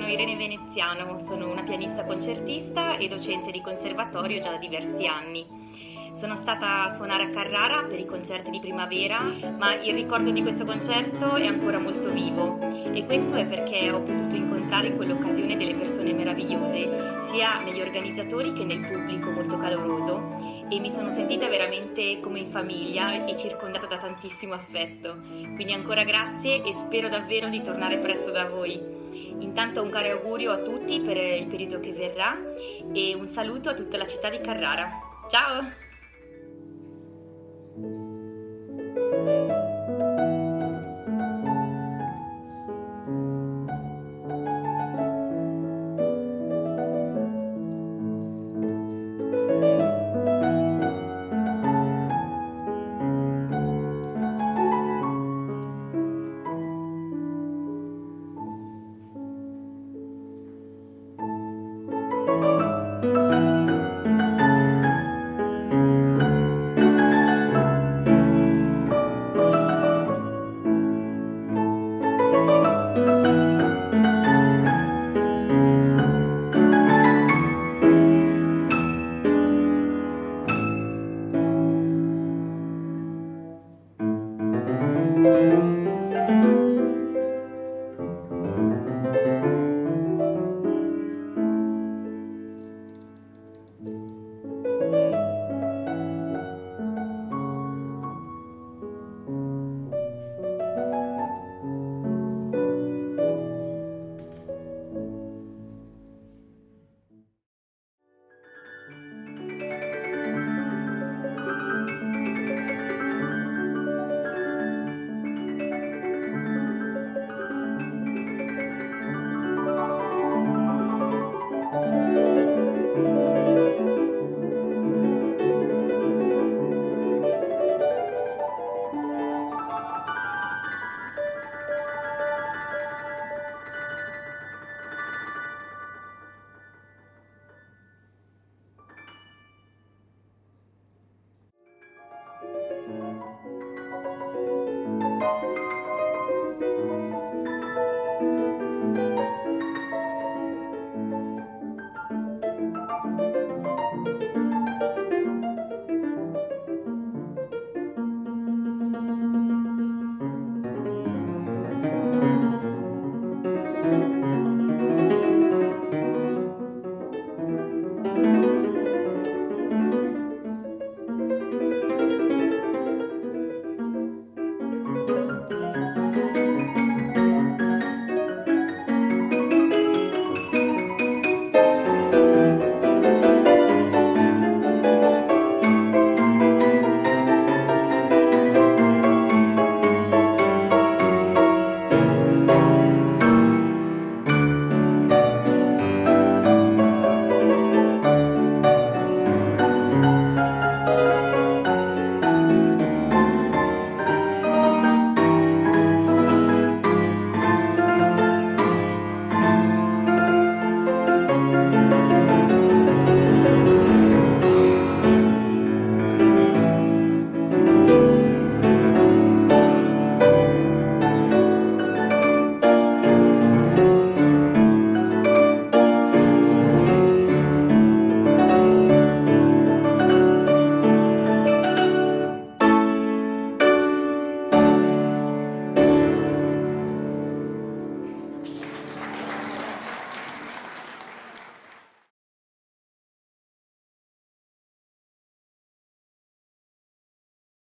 Irene Veneziano, sono una pianista concertista e docente di conservatorio già da diversi anni. Sono stata a suonare a Carrara per i concerti di primavera, ma il ricordo di questo concerto è ancora molto vivo e questo è perché ho potuto incontrare in quell'occasione delle persone meravigliose, sia negli organizzatori che nel pubblico molto caloroso, e mi sono sentita veramente come in famiglia e circondata da tantissimo affetto. Quindi ancora grazie e spero davvero di tornare presto da voi. Intanto un caro augurio a tutti per il periodo che verrà e un saluto a tutta la città di Carrara. Ciao!